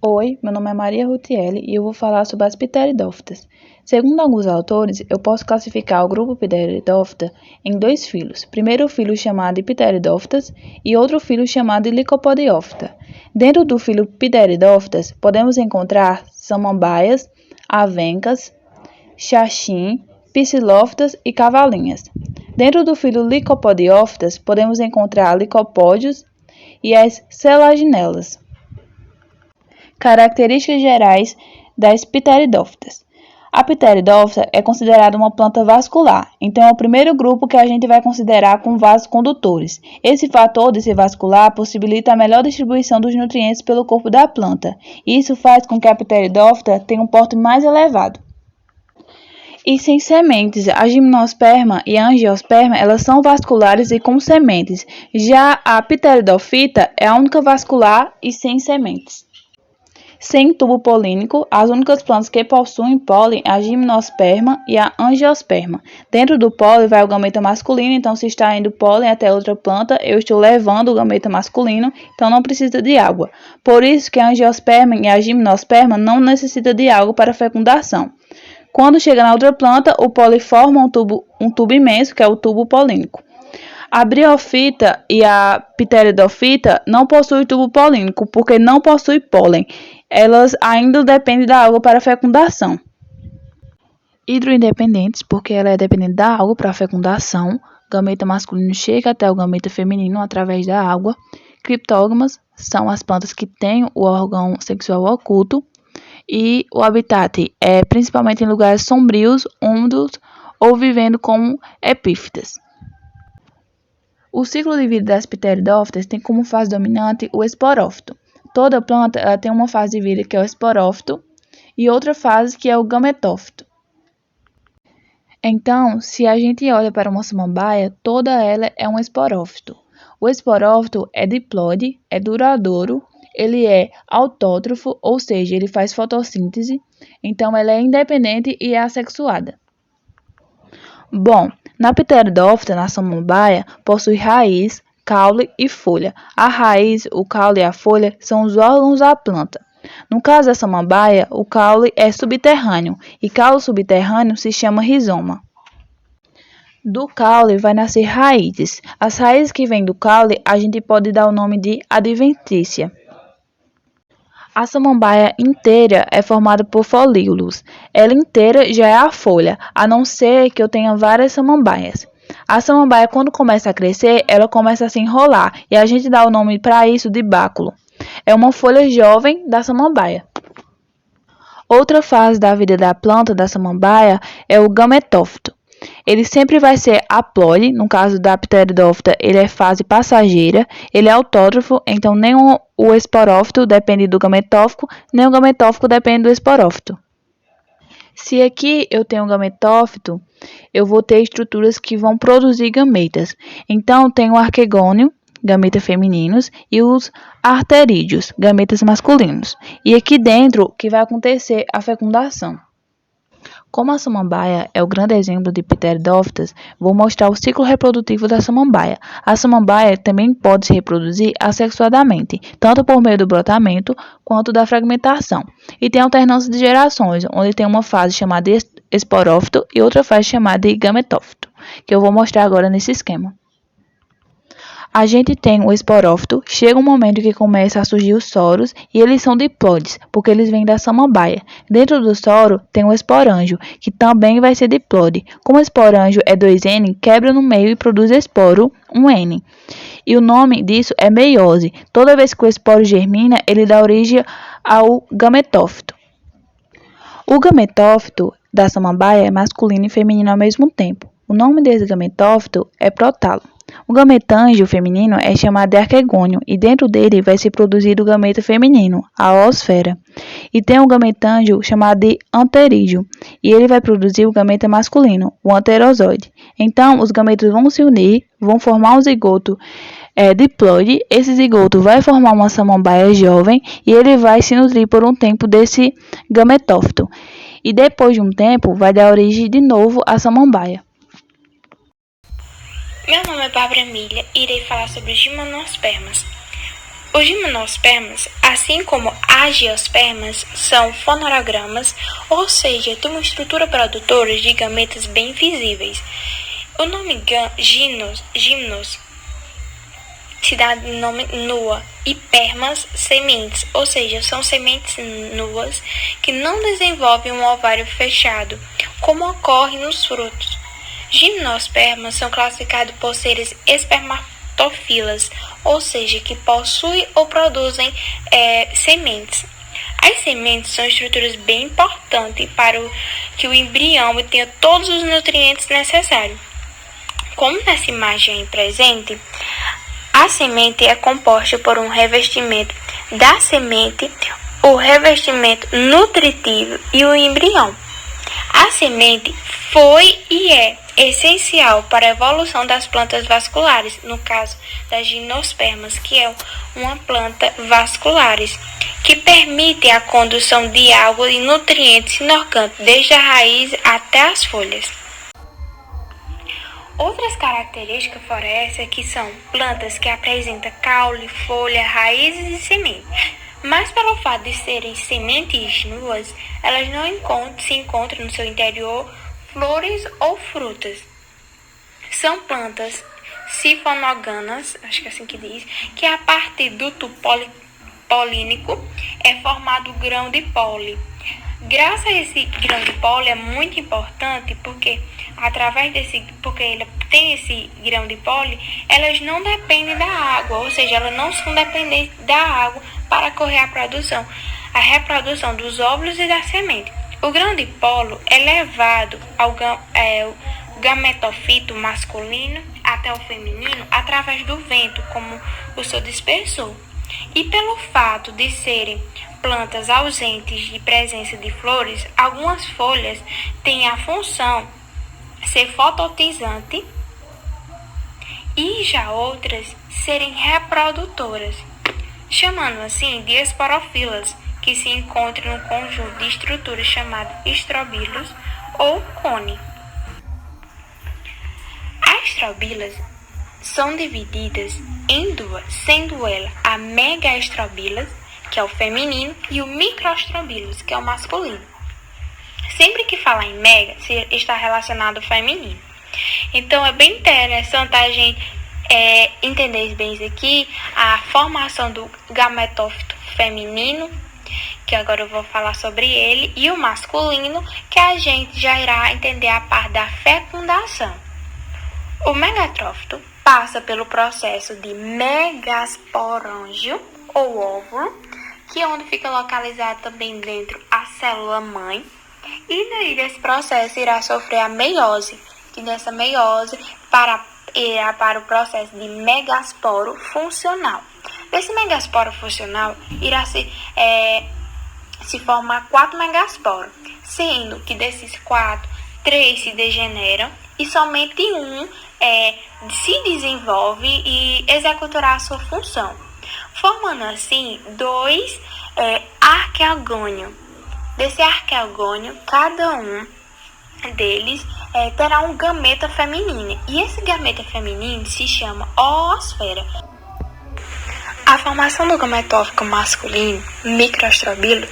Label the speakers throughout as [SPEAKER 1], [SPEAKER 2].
[SPEAKER 1] Oi, meu nome é Maria Rutieli e eu vou falar sobre as pteridófitas. Segundo alguns autores, eu posso classificar o grupo Pteridófita em dois filos. Primeiro o filo chamado de Pteridófitas e outro filo chamado de Licopodiófita. Dentro do filo Pteridófitas, podemos encontrar samambaias, avencas, xaxim, psilófitas e cavalinhas. Dentro do filo Licopodiófitas, podemos encontrar licopódios e as selaginelas. Características gerais das pteridófitas. A pteridófita é considerada uma planta vascular, então é o primeiro grupo que a gente vai considerar com vasos condutores. Esse fator de ser vascular possibilita a melhor distribuição dos nutrientes pelo corpo da planta. Isso faz com que a pteridófita tenha um porte mais elevado. E sem sementes, a gimnosperma e a angiosperma, elas são vasculares e com sementes. Já a pteridófita é a única vascular e sem sementes. Sem tubo polínico, as únicas plantas que possuem pólen é a gimnosperma e a angiosperma. Dentro do pólen vai o gameta masculino, então se está indo pólen até outra planta, eu estou levando o gameta masculino, então não precisa de água. Por isso que a angiosperma e a gimnosperma não necessitam de água para fecundação. Quando chega na outra planta, o pólen forma um tubo imenso, que é o tubo polínico. A briófita e a pteridófita não possuem tubo polínico, porque não possuem pólen. Elas ainda dependem da água para a fecundação. Hidroindependentes, porque ela é dependente da água para a fecundação. O gameta masculino chega até o gameta feminino através da água. Criptógamas são as plantas que têm o órgão sexual oculto. E o habitat é principalmente em lugares sombrios, úmidos ou vivendo como epífitas. O ciclo de vida das pteridófitas tem como fase dominante o esporófito. Toda planta ela tem uma fase de vida que é o esporófito e outra fase que é o gametófito. Então, se a gente olha para uma samambaia, toda ela é um esporófito. O esporófito é diploide, é duradouro, ele é autótrofo, ou seja, ele faz fotossíntese, então ela é independente e é assexuada. Bom, na pteridófita, na samambaia, possui raiz, caule e folha. A raiz, o caule e a folha são os órgãos da planta. No caso da samambaia, o caule é subterrâneo e caule subterrâneo se chama rizoma. Do caule vai nascer raízes. As raízes que vêm do caule a gente pode dar o nome de adventícia. A samambaia inteira é formada por folíolos. Ela inteira já é a folha, a não ser que eu tenha várias samambaias. A samambaia, quando começa a crescer, ela começa a se enrolar e a gente dá o nome para isso de báculo. É uma folha jovem da samambaia. Outra fase da vida da planta da samambaia é o gametófito. Ele sempre vai ser haploide, no caso da pteridófita, ele é fase passageira, ele é autótrofo, então nem o esporófito depende do gametófico, nem o gametófico depende do esporófito. Se aqui eu tenho um gametófito, eu vou ter estruturas que vão produzir gametas. Então, tem o arquegônio, gametas femininos, e os arterídeos, gametas masculinos. E aqui dentro que vai acontecer a fecundação. Como a samambaia é o grande exemplo de pteridófitas, vou mostrar o ciclo reprodutivo da samambaia. A samambaia também pode se reproduzir assexuadamente, tanto por meio do brotamento quanto da fragmentação. E tem alternância de gerações, onde tem uma fase chamada de esporófito e outra fase chamada de gametófito, que eu vou mostrar agora nesse esquema. A gente tem o esporófito, chega um momento que começa a surgir os soros e eles são diploides, porque eles vêm da samambaia. Dentro do soro tem o esporângio, que também vai ser diploide. Como o esporângio é 2N, quebra no meio e produz esporo, 1N. E o nome disso é meiose. Toda vez que o esporo germina, ele dá origem ao gametófito. O gametófito da samambaia é masculino e feminino ao mesmo tempo. O nome desse gametófito é prótalo. O gametângio feminino é chamado de arquegônio e dentro dele vai ser produzido o gameta feminino, a oosfera. E tem um gametângio chamado de anterídeo e ele vai produzir o gameta masculino, o anterozoide. Então, os gametas vão se unir, vão formar um zigoto diploide. Esse zigoto vai formar uma samambaia jovem e ele vai se nutrir por um tempo desse gametófito. E depois de um tempo, vai dar origem de novo à samambaia.
[SPEAKER 2] Meu nome é Bárbara Emília e irei falar sobre os gimnospermas. Os gimnospermas, assim como angiospermas, são fonoragramas, ou seja, têm uma estrutura produtora de gametas bem visíveis. O nome gimnos se dá no nome nua e permas, sementes, ou seja, são sementes nuas que não desenvolvem um ovário fechado, como ocorre nos frutos. Gimnospermas são classificados por serem espermatofilas, ou seja, que possuem ou produzem sementes. As sementes são estruturas bem importantes para que o embrião tenha todos os nutrientes necessários. Como nessa imagem aí presente, a semente é composta por um revestimento da semente, o revestimento nutritivo e o embrião. A semente foi e é essencial para a evolução das plantas vasculares, no caso das gimnospermas, que é uma planta vasculares, que permite a condução de água e nutrientes inorgânicos desde a raiz até as folhas. Outras características fora essa que são plantas que apresentam caule, folha, raízes e sementes. Mas pelo fato de serem sementes nuas, elas não se encontram no seu interior flores ou frutas. São plantas sifonoganas, acho que é assim que diz, que a partir do tubo polínico é formado o grão de pólen. Graças a esse grão de pólen é muito importante porque porque ele tem esse grão de pólen, elas não dependem da água, ou seja, elas não são dependentes da água para ocorrer a reprodução dos óvulos e da semente. O grão de pólen é levado ao gametofito masculino até o feminino através do vento, como o seu dispersor. E pelo fato de serem plantas ausentes de presença de flores, algumas folhas têm a função de ser fotossensitizante e já outras serem reprodutoras, chamando assim de esporófilas, que se encontram no conjunto de estruturas chamado estrobilos ou cone. As estrobilas são divididas em duas, sendo ela a megaestrobilas, que é o feminino, e o microestrobilos, que é o masculino. Sempre que falar em mega, está relacionado ao feminino. Então, é bem interessante a gente entender bem isso aqui, a formação do gametófito feminino, que agora eu vou falar sobre ele, e o masculino, que a gente já irá entender a parte da fecundação. O megatrófito passa pelo processo de megasporângio, ou óvulo, que é onde fica localizado também dentro a célula-mãe, e daí desse processo irá sofrer a meiose, que dessa meiose irá para o processo de megasporo funcional. Desse megasporo funcional irá se formar 4 megasporos, sendo que desses 4, 3 se degeneram e somente um se desenvolve e executará a sua função, formando assim 2 arqueogônios. Desse arqueogônio, cada um deles terá um gameta feminino, e esse gameta feminino se chama oosfera. A formação do gametófito masculino, microestrobilo,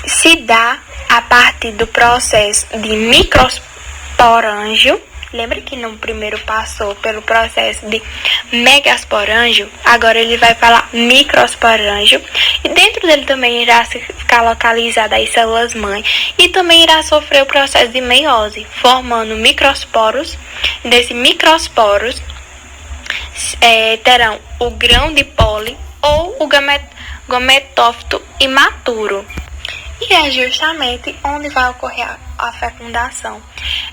[SPEAKER 2] se dá a partir do processo de microsporângio. Lembra que no primeiro passou pelo processo de megasporângio? Agora ele vai falar microsporângio. E dentro dele também irá ficar localizada as células-mãe. E também irá sofrer o processo de meiose, formando microsporos. Desses microsporos terão o grão de pólen ou o gametófito imaturo. E é justamente onde vai ocorrer a fecundação.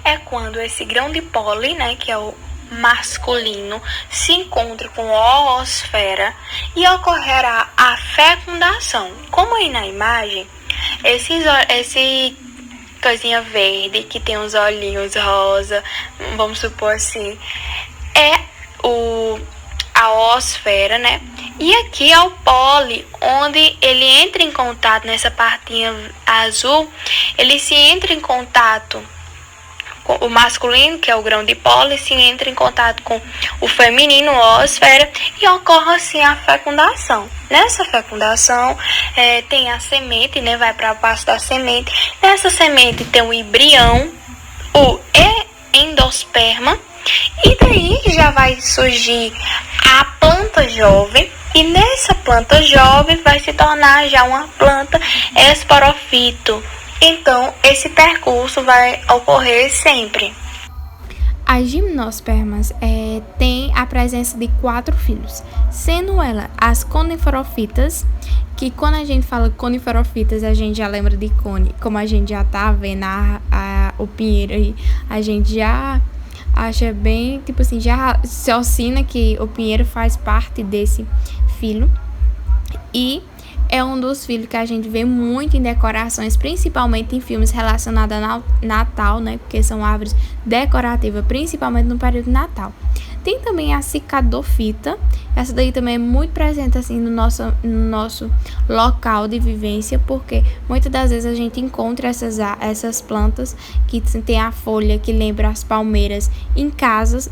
[SPEAKER 2] É quando esse grão de pólen, que é o masculino, se encontra com a oosfera e ocorrerá a fecundação. Como aí na imagem, esse coisinha verde que tem os olhinhos rosa, vamos supor assim, é a oosfera, E aqui é o pólen, onde ele entra em contato nessa partinha azul, ele se entra em contato o masculino, que é o grão de pólen, se entra em contato com o feminino, oosfera, e ocorre assim a fecundação. Nessa fecundação tem a semente, né, vai para a base da semente. Nessa semente tem o embrião, o endosperma, e daí já vai surgir a planta jovem, e nessa planta jovem vai se tornar já uma planta esporofito. Então, esse percurso vai ocorrer sempre.
[SPEAKER 3] As gimnospermas têm a presença de 4 filhos, sendo elas as coniferofitas, que quando a gente fala coniferofitas, a gente já lembra de cone, como a gente já tá vendo o pinheiro aí, a gente já acha bem, tipo assim, já se assina que o pinheiro faz parte desse filho, e é um dos filhos que a gente vê muito em decorações, principalmente em filmes relacionados ao Natal, né? Porque são árvores decorativas, principalmente no período de Natal. Tem também a cicadofita. Essa daí também é muito presente assim no nosso local de vivência, porque muitas das vezes a gente encontra essas plantas que tem a folha que lembra as palmeiras em casas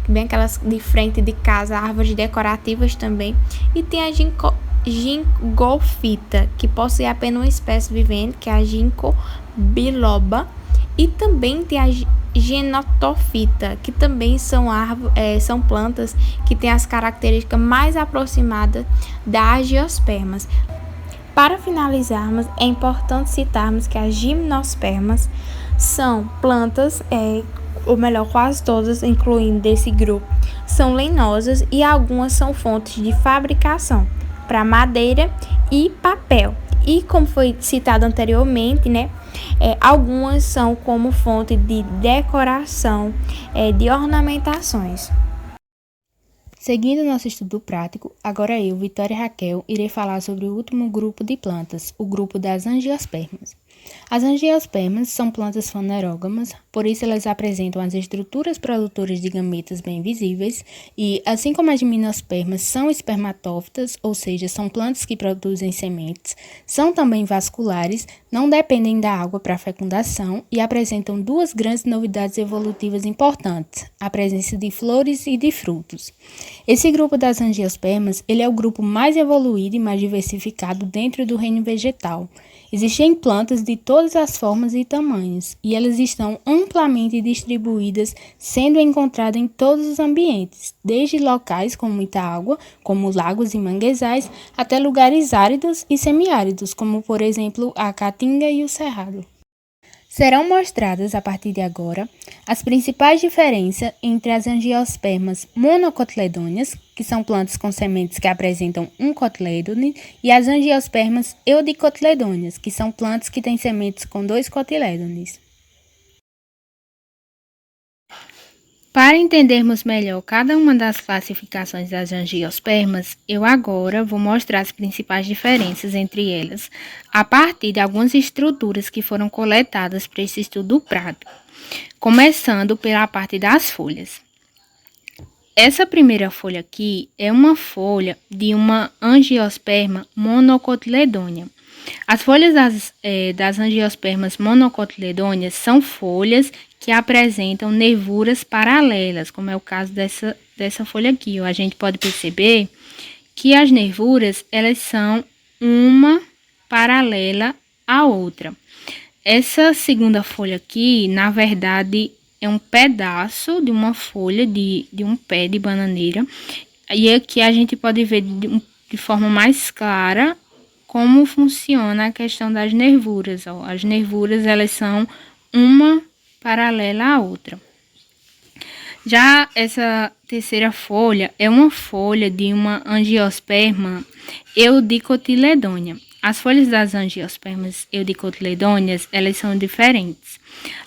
[SPEAKER 3] bem aquelas de frente de casa, árvores decorativas também. E tem a gingofita, que possui apenas uma espécie vivente, que é a ginkgo biloba, e também tem a genotofita, que também são plantas que têm as características mais aproximadas das angiospermas. Para finalizarmos, é importante citarmos que as gimnospermas são plantas, ou melhor, quase todas, incluindo desse grupo, são lenosas, e algumas são fontes de fabricação para madeira e papel. E como foi citado anteriormente, né, algumas são como fonte de decoração, de ornamentações.
[SPEAKER 4] Seguindo nosso estudo prático, agora eu, Vitória Raquel, irei falar sobre o último grupo de plantas, o grupo das angiospermas. As angiospermas são plantas fanerógamas, por isso elas apresentam as estruturas produtoras de gametas bem visíveis e, assim como as gimnospermas são espermatófitas, ou seja, são plantas que produzem sementes, são também vasculares, não dependem da água para a fecundação e apresentam duas grandes novidades evolutivas importantes, a presença de flores e de frutos. Esse grupo das angiospermas, ele é o grupo mais evoluído e mais diversificado dentro do reino vegetal. Existem plantas de todas as formas e tamanhos, e elas estão amplamente distribuídas, sendo encontradas em todos os ambientes, desde locais com muita água, como lagos e manguezais, até lugares áridos e semiáridos, como por exemplo a caatinga e o cerrado. Serão mostradas, a partir de agora, as principais diferenças entre as angiospermas monocotiledôneas, que são plantas com sementes que apresentam um cotilédone, e as angiospermas eudicotiledôneas, que são plantas que têm sementes com 2 cotilédones. Para entendermos melhor cada uma das classificações das angiospermas, eu agora vou mostrar as principais diferenças entre elas, a partir de algumas estruturas que foram coletadas para esse estudo prático, começando pela parte das folhas. Essa primeira folha aqui é uma folha de uma angiosperma monocotiledônea. As folhas das angiospermas monocotiledôneas são folhas que apresentam nervuras paralelas, como é o caso dessa folha aqui. A gente pode perceber que as nervuras, elas são uma paralela à outra. Essa segunda folha aqui, na verdade, é um pedaço de uma folha de um pé de bananeira. E aqui a gente pode ver de forma mais clara como funciona a questão das nervuras. As nervuras, elas são uma paralela à outra. Já essa terceira folha é uma folha de uma angiosperma eudicotiledônea. As folhas das angiospermas eudicotiledôneas, elas são diferentes.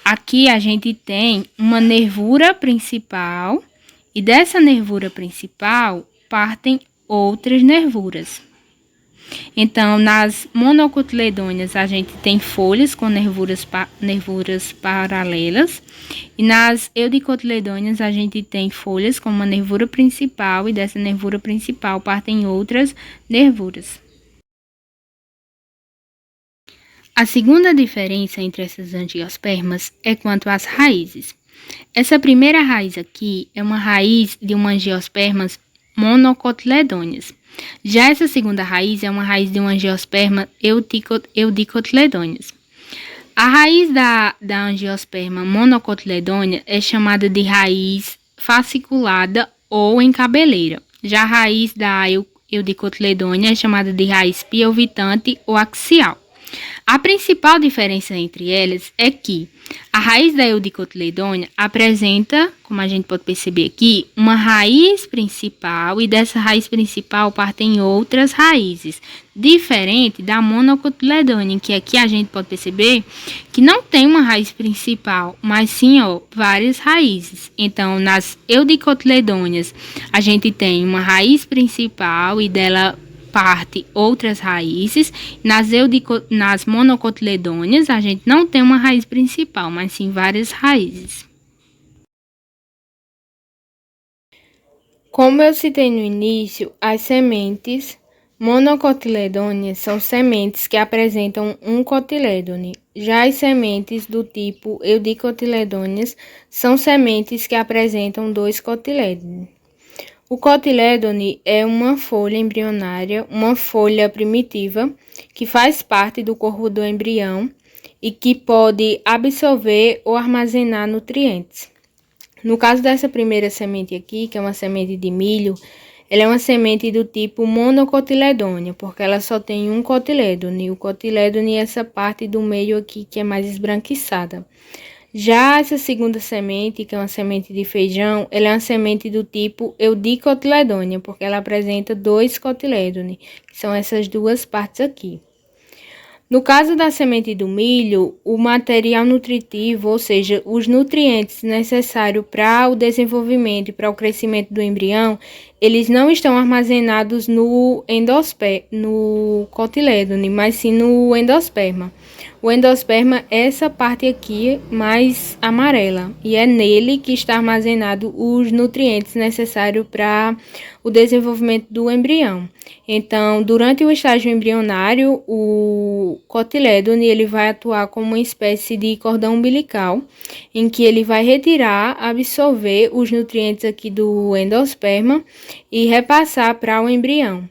[SPEAKER 4] Aqui a gente tem uma nervura principal e dessa nervura principal partem outras nervuras. Então, nas monocotiledôneas, a gente tem folhas com nervuras paralelas. E nas eudicotiledôneas, a gente tem folhas com uma nervura principal. E dessa nervura principal partem outras nervuras. A segunda diferença entre essas angiospermas é quanto às raízes. Essa primeira raiz aqui é uma raiz de uma angiospermas monocotiledôneas. Já essa segunda raiz é uma raiz de uma angiosperma eudicotiledôneas. A raiz da angiosperma monocotiledônea é chamada de raiz fasciculada ou encabeleira. Já a raiz da eudicotiledônea é chamada de raiz piovitante ou axial. A principal diferença entre elas é que a raiz da eudicotiledônea apresenta, como a gente pode perceber aqui, uma raiz principal e dessa raiz principal partem outras raízes, diferente da monocotiledônea, que aqui a gente pode perceber que não tem uma raiz principal, mas sim várias raízes. Então, nas eudicotiledôneas, a gente tem uma raiz principal e dela parte outras raízes. Nas monocotiledôneas, a gente não tem uma raiz principal, mas sim várias raízes. Como eu citei no início, as sementes monocotiledôneas são sementes que apresentam um cotilédone. Já as sementes do tipo eudicotiledôneas são sementes que apresentam dois cotilédones. O cotilédone é uma folha embrionária, uma folha primitiva, que faz parte do corpo do embrião e que pode absorver ou armazenar nutrientes. No caso dessa primeira semente aqui, que é uma semente de milho, ela é uma semente do tipo monocotiledônea, porque ela só tem um cotilédone. O cotilédone é essa parte do meio aqui que é mais esbranquiçada. Já essa segunda semente, que é uma semente de feijão, ela é uma semente do tipo eudicotiledônea, porque ela apresenta dois cotilédones, que são essas duas partes aqui. No caso da semente do milho, o material nutritivo, ou seja, os nutrientes necessários para o desenvolvimento e para o crescimento do embrião, eles não estão armazenados no cotilédone, mas sim no endosperma. O endosperma é essa parte aqui mais amarela e é nele que está armazenado os nutrientes necessários para o desenvolvimento do embrião. Então, durante o estágio embrionário, o cotilédone ele vai atuar como uma espécie de cordão umbilical, em que ele vai retirar, absorver os nutrientes aqui do endosperma e repassar para o embrião,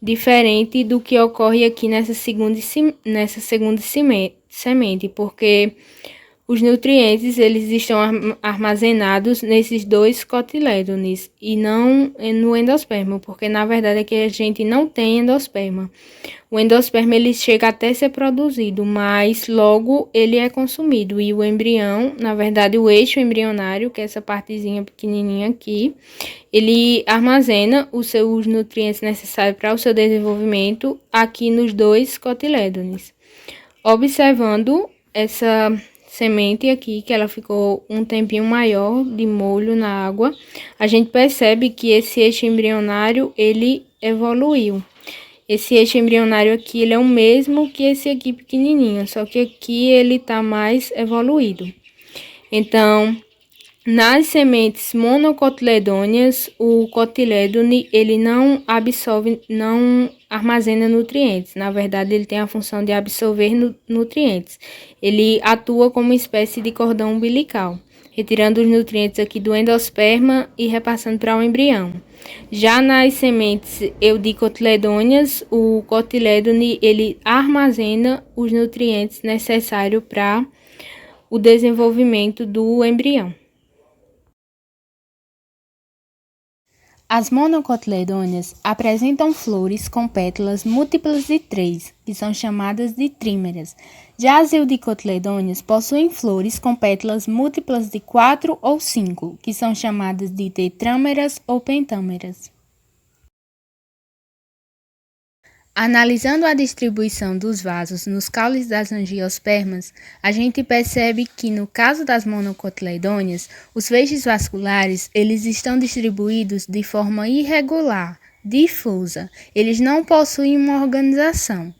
[SPEAKER 4] diferente do que ocorre aqui nessa segunda semente, porque os nutrientes eles estão armazenados nesses dois cotilédones e não no endosperma, porque na verdade aqui a gente não tem endosperma. O endosperma ele chega até ser produzido, mas logo ele é consumido e o embrião, na verdade o eixo embrionário, que é essa partezinha pequenininha aqui, ele armazena os seus nutrientes necessários para o seu desenvolvimento aqui nos dois cotilédones. Observando essa semente aqui, que ela ficou um tempinho maior de molho na água, a gente percebe que esse eixo embrionário, ele evoluiu. Esse eixo embrionário aqui, ele é o mesmo que esse aqui pequenininho, só que aqui ele tá mais evoluído. Então, nas sementes monocotiledôneas, o cotilédone, ele não absorve, não armazena nutrientes. Na verdade, ele tem a função de absorver nutrientes. Ele atua como uma espécie de cordão umbilical, retirando os nutrientes aqui do endosperma e repassando para o embrião. Já nas sementes eudicotiledôneas, o cotilédone, ele armazena os nutrientes necessários para o desenvolvimento do embrião. As monocotiledôneas apresentam flores com pétalas múltiplas de 3, que são chamadas de trímeras. Já as eudicotiledôneas possuem flores com pétalas múltiplas de 4 ou 5, que são chamadas de tetrâmeras ou pentâmeras. Analisando a distribuição dos vasos nos caules das angiospermas, a gente percebe que no caso das monocotiledôneas, os feixes vasculares eles estão distribuídos de forma irregular, difusa, eles não possuem uma organização.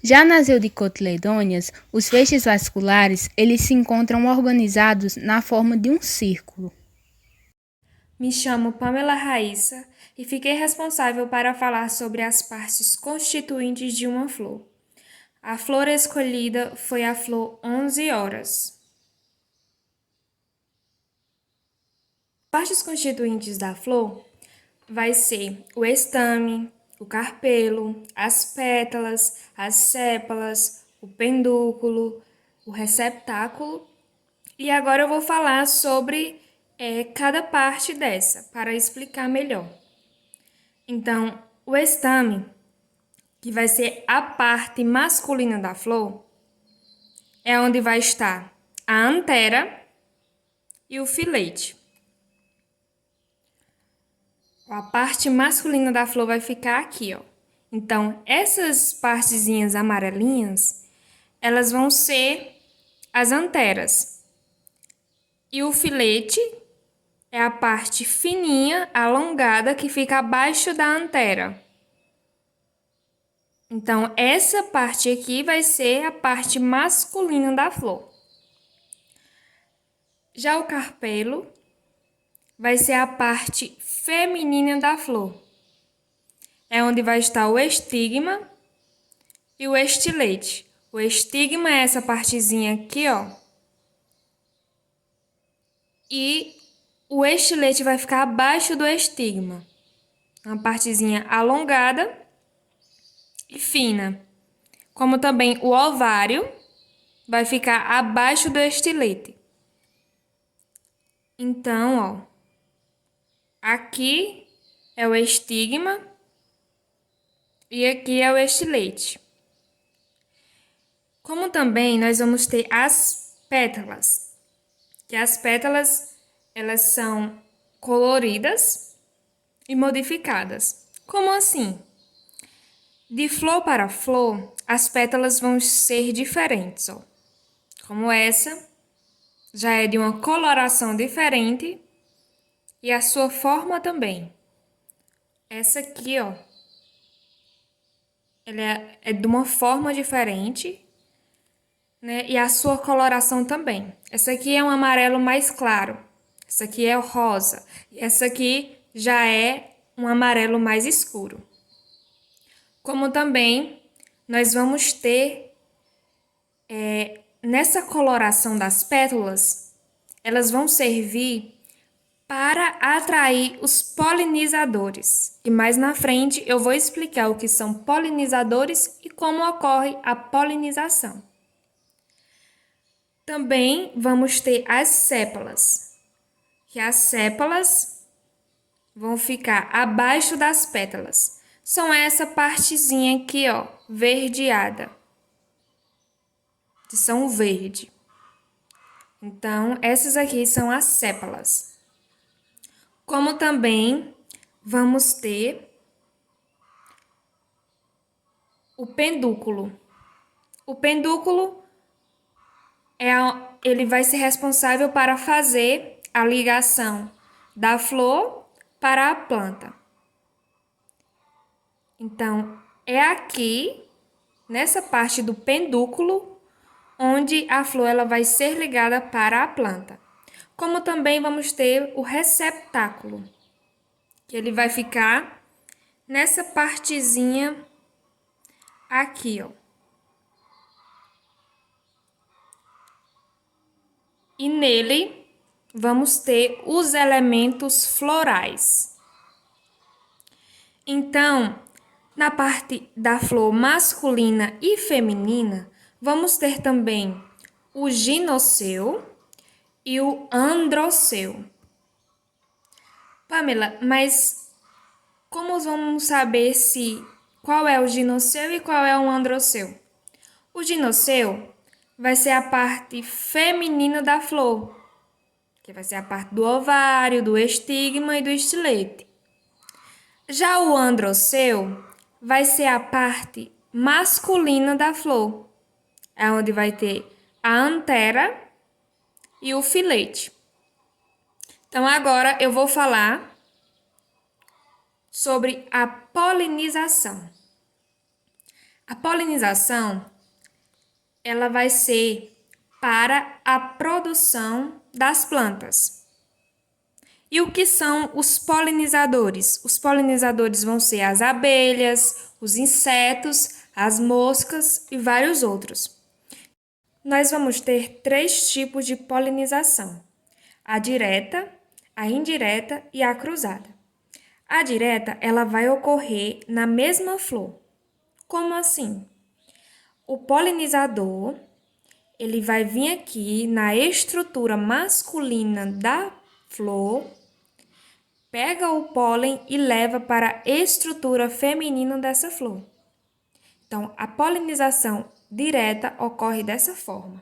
[SPEAKER 4] Já nas eudicotiledôneas, os feixes vasculares eles se encontram organizados na forma de um círculo.
[SPEAKER 5] Me chamo Pamela Raíssa e fiquei responsável para falar sobre as partes constituintes de uma flor. A flor escolhida foi a flor 11 horas. Partes constituintes da flor vai ser o estame, o carpelo, as pétalas, as sépalas, o pendúculo, o receptáculo. E agora eu vou falar sobre cada parte dessa, para explicar melhor. Então, o estame, que vai ser a parte masculina da flor, é onde vai estar a antera e o filete. A parte masculina da flor vai ficar aqui, ó. Então, essas partezinhas amarelinhas, elas vão ser as anteras. E o filete é a parte fininha, alongada, que fica abaixo da antera. Então, essa parte aqui vai ser a parte masculina da flor. Já o carpelo vai ser a parte feminina da flor. É onde vai estar o estigma e o estilete. O estigma é essa partezinha aqui, ó. E o estilete vai ficar abaixo do estigma. Uma partezinha alongada e fina. Como também o ovário vai ficar abaixo do estilete. Então, ó, aqui é o estigma e aqui é o estilete. Como também nós vamos ter as pétalas, que as pétalas elas são coloridas e modificadas. Como assim? De flor para flor, as pétalas vão ser diferentes, ó. Como essa já é de uma coloração diferente e a sua forma também. Essa aqui, ó, ela é de uma forma diferente, né? E a sua coloração também. Essa aqui é um amarelo mais claro. Essa aqui é o rosa. E essa aqui já é um amarelo mais escuro. Como também nós vamos ter nessa coloração das pétalas, elas vão servir para atrair os polinizadores. E mais na frente eu vou explicar o que são polinizadores e como ocorre a polinização. Também vamos ter as sépalas, que as sépalas vão ficar abaixo das pétalas. São essa partezinha aqui, ó, verdeada, de São Verde. Então, essas aqui são as sépalas. Como também vamos ter o pendúculo. O pendúculo ele vai ser responsável para fazer a ligação da flor para a planta. Então, é aqui, nessa parte do pendúculo, onde a flor ela vai ser ligada para a planta. Como também vamos ter o receptáculo, que ele vai ficar nessa partezinha aqui, ó. E nele vamos ter os elementos florais. Então, na parte da flor masculina e feminina, vamos ter também o ginoceu e o androceu. Pamela, mas como vamos saber qual é o ginoceu e qual é o androceu? O ginoceu vai ser a parte feminina da flor, que vai ser a parte do ovário, do estigma e do estilete. Já o androceu vai ser a parte masculina da flor, é onde vai ter a antera e o filete. Então, agora eu vou falar sobre a polinização. A polinização, ela vai ser para a produção das plantas. E o que são os polinizadores? Os polinizadores vão ser as abelhas, os insetos, as moscas e vários outros. Nós vamos ter 3 tipos de polinização: a direta, a indireta e a cruzada. A direta, ela vai ocorrer na mesma flor. Como assim? O polinizador, ele vai vir aqui na estrutura masculina da flor, pega o pólen e leva para a estrutura feminina dessa flor. Então, a polinização direta ocorre dessa forma.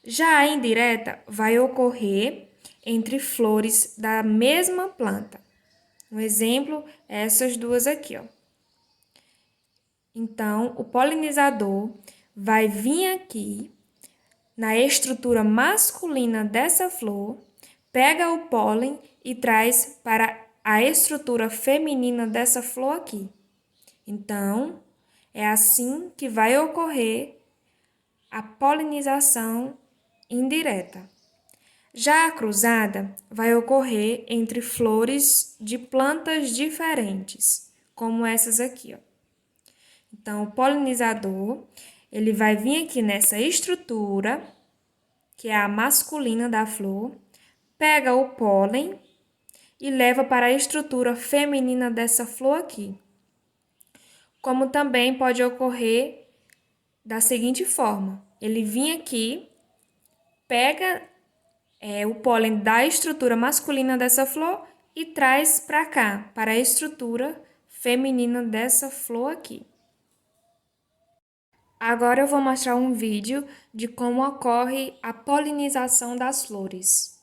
[SPEAKER 5] Já a indireta vai ocorrer entre flores da mesma planta. Um exemplo é essas duas aqui, ó. Então, o polinizador vai vir aqui na estrutura masculina dessa flor, pega o pólen e traz para a estrutura feminina dessa flor aqui. Então, é assim que vai ocorrer a polinização indireta. Já a cruzada vai ocorrer entre flores de plantas diferentes, como essas aqui, ó. Então, o polinizador, ele vai vir aqui nessa estrutura, que é a masculina da flor, pega o pólen e leva para a estrutura feminina dessa flor aqui. Como também pode ocorrer da seguinte forma: ele vem aqui, pega o pólen da estrutura masculina dessa flor e traz para cá, para a estrutura feminina dessa flor aqui. Agora eu vou mostrar um vídeo de como ocorre a polinização das flores.